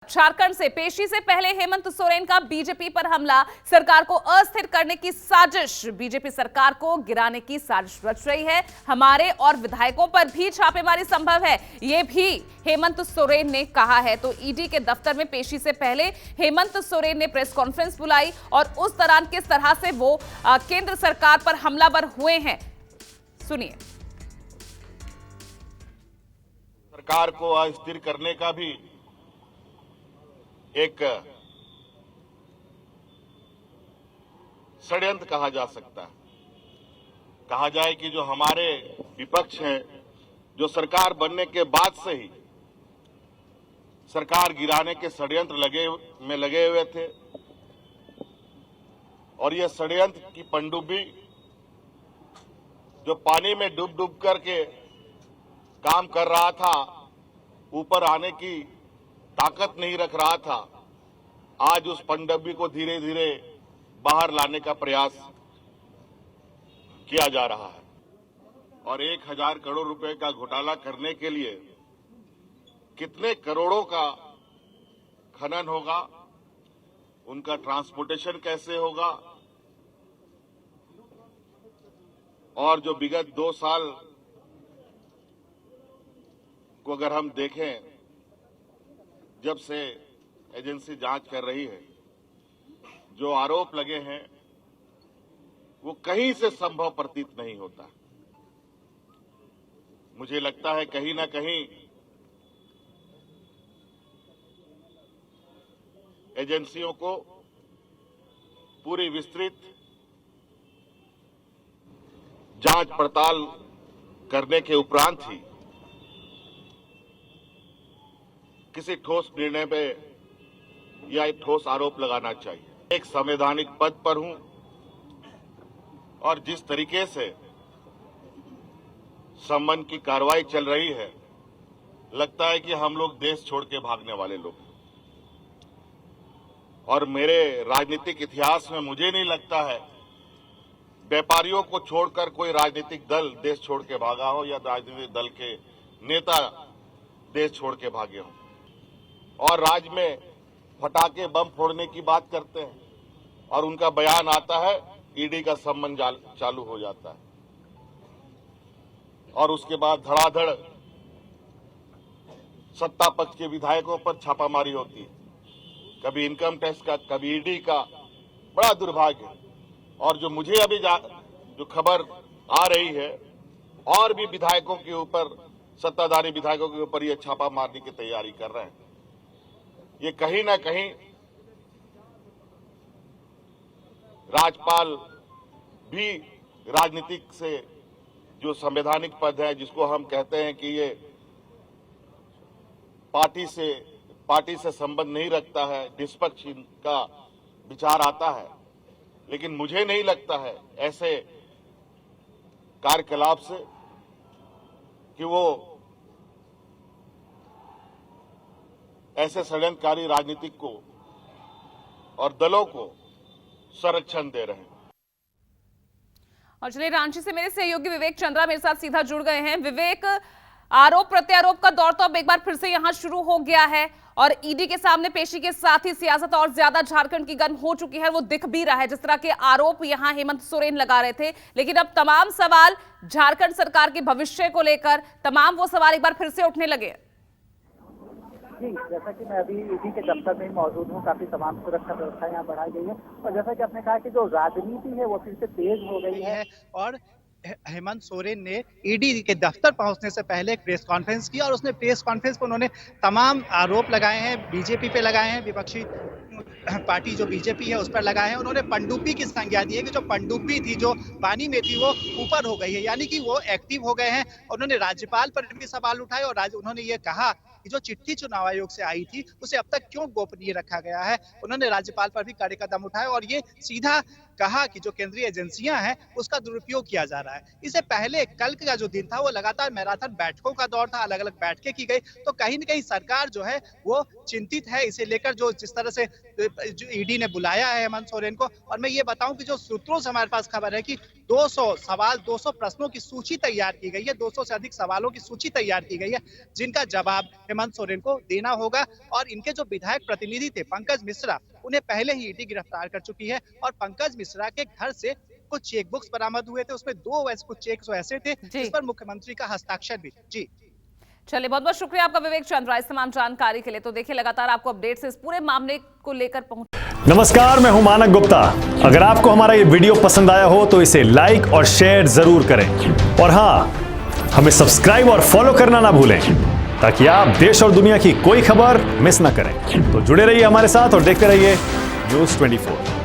झारखंड से पेशी से पहले हेमंत सोरेन का बीजेपी पर हमला, सरकार को अस्थिर करने की साजिश। बीजेपी सरकार को गिराने की साजिश रच रही है। हमारे और विधायकों पर भी छापेमारी संभव है, यह भी हेमंत सोरेन ने कहा है। तो ईडी के दफ्तर में पेशी से पहले हेमंत सोरेन ने प्रेस कॉन्फ्रेंस बुलाई और उस दौरान किस तरह से वो केंद्र सरकार पर हमलावर हुए हैं, सुनिए। सरकार को अस्थिर करने का भी एक षड्यंत्र कहा जा सकता है। कहा जाए कि जो हमारे विपक्ष हैं, जो सरकार बनने के बाद से ही सरकार गिराने के षड्यंत्र में लगे हुए थे और यह षड्यंत्र की पनडुब्बी जो पानी में डूब डूब करके काम कर रहा था, ऊपर आने की ताकत नहीं रख रहा था, आज उस पनडुब्बी को धीरे धीरे बाहर लाने का प्रयास किया जा रहा है। और 1000 करोड़ रुपए का घोटाला करने के लिए कितने करोड़ों का खनन होगा, उनका ट्रांसपोर्टेशन कैसे होगा, और जो विगत 2 साल को अगर हम देखें, जब से एजेंसी जांच कर रही है, जो आरोप लगे हैं वो कहीं से संभव प्रतीत नहीं होता। मुझे लगता है कहीं ना कहीं एजेंसियों को पूरी विस्तृत जांच पड़ताल करने के उपरांत ही किसी ठोस निर्णय पे या एक ठोस आरोप लगाना चाहिए। एक संवैधानिक पद पर हूं और जिस तरीके से समन की कार्रवाई चल रही है, लगता है कि हम लोग देश छोड़ के भागने वाले लोग हैं। और मेरे राजनीतिक इतिहास में मुझे नहीं लगता है व्यापारियों को छोड़कर कोई राजनीतिक दल देश छोड़ के भागा हो या राजनीतिक दल के नेता देश छोड़ के भागे हों। और राज्य में फटाके बम फोड़ने की बात करते हैं और उनका बयान आता है, ईडी का सम्मन चालू हो जाता है और उसके बाद धड़ाधड़ सत्ता पक्ष के विधायकों पर छापामारी होती है, कभी इनकम टैक्स का, कभी ईडी का। बड़ा दुर्भाग्य है। और जो मुझे अभी जो खबर आ रही है, और भी विधायकों के ऊपर, सत्ताधारी विधायकों के ऊपर ये छापा मारने की तैयारी कर रहे हैं। ये कहीं ना कहीं राज्यपाल भी राजनीतिक से जो संवैधानिक पद है, जिसको हम कहते हैं कि ये पार्टी से संबंध नहीं रखता है, निष्पक्ष का विचार आता है। लेकिन मुझे नहीं लगता है ऐसे कार्यकलाप से कि वो ऐसे षड्यंत्रकारी राजनीतिक को और दलों को संरक्षण दे रहे हैं। और चलिए, रांची से मेरे सहयोगी विवेक चंद्रा मेरे साथ सीधा जुड़ गए हैं। विवेक, आरोप प्रत्यारोप का दौर तो अब एक बार फिर से यहां शुरू हो गया है और ईडी के सामने पेशी के साथ ही सियासत और ज्यादा झारखंड की गर्म हो चुकी है। वो दिख भी रहा है, जिस तरह के आरोप यहां हेमंत सोरेन लगा रहे थे। लेकिन अब तमाम सवाल झारखंड सरकार के भविष्य को लेकर, तमाम वो सवाल एक बार फिर से उठने लगे। जी, जैसा कि मैं अभी ईडी के दफ्तर में मौजूद हूँ, काफी तमाम सुरक्षा व्यवस्था यहाँ बढ़ाई गई है और जैसा कि आपने कहा कि जो राजनीति है वो फिर से तेज हो गई है। और हेमंत सोरेन ने ईडी के दफ्तर पहुंचने से पहले एक प्रेस कॉन्फ्रेंस की और उसने प्रेस कॉन्फ्रेंस पर उन्होंने तमाम आरोप लगाए हैं, बीजेपी पे लगाए हैं, विपक्षी पार्टी जो बीजेपी है उस पर लगाए हैं। उन्होंने पनडुब्बी की संज्ञा दी है कि जो पनडुब्बी थी, जो पानी में थी, वो ऊपर हो गई है, यानी कि वो एक्टिव हो गए हैं। उन्होंने राज्यपाल पर भी सवाल उठाए और उन्होंने ये कहा कि जो चिट्ठी चुनाव आयोग से आई थी उसे अब तक क्यों गोपनीय रखा गया है। उन्होंने राज्यपाल पर भी कड़े कदम उठाए और ये सीधा कहा कि जो केंद्रीय एजेंसियां हैं उसका दुरुपयोग किया जा रहा है। इससे पहले कल का जो दिन था वो लगातार मैराथन बैठकों का दौर था, अलग अलग बैठकें की गई, तो कहीं न कहीं सरकार जो है वो चिंतित है इसे लेकर, जो जिस तरह से जो ईडी ने बुलाया है हेमंत सोरेन को। और मैं ये बताऊं कि जो सूत्रों से हमारे पास खबर है कि 200 सवाल, 200 प्रश्नों की सूची तैयार की गई है, 200 से अधिक सवालों की सूची तैयार की गई है, जिनका जवाब हेमंत सोरेन को देना होगा। और इनके जो विधायक प्रतिनिधि थे पंकज मिश्रा, उन्हें पहले ही ईडी गिरफ्तार कर चुकी है और पंकज मिश्रा के घर से कुछ चेकबुक्स बरामद हुए थे, उसमें कुछ चेक ऐसे थे जिस पर मुख्यमंत्री का हस्ताक्षर भी। जी चलिए, बहुत बहुत शुक्रिया आपका विवेक चंद्रा इस तमाम जानकारी के लिए। तो देखिए, लगातार आपको अपडेट्स इस पूरे मामले को लेकर पहुंच। नमस्कार, मैं हूं मानक गुप्ता। अगर आपको हमारा ये वीडियो पसंद आया हो तो इसे लाइक और शेयर जरूर करें, और हां, हमें सब्सक्राइब और फॉलो करना ना भूलें ताकि आप देश और दुनिया की कोई खबर मिस ना करें। तो जुड़े रहिए हमारे साथ और देखते रहिए News 24।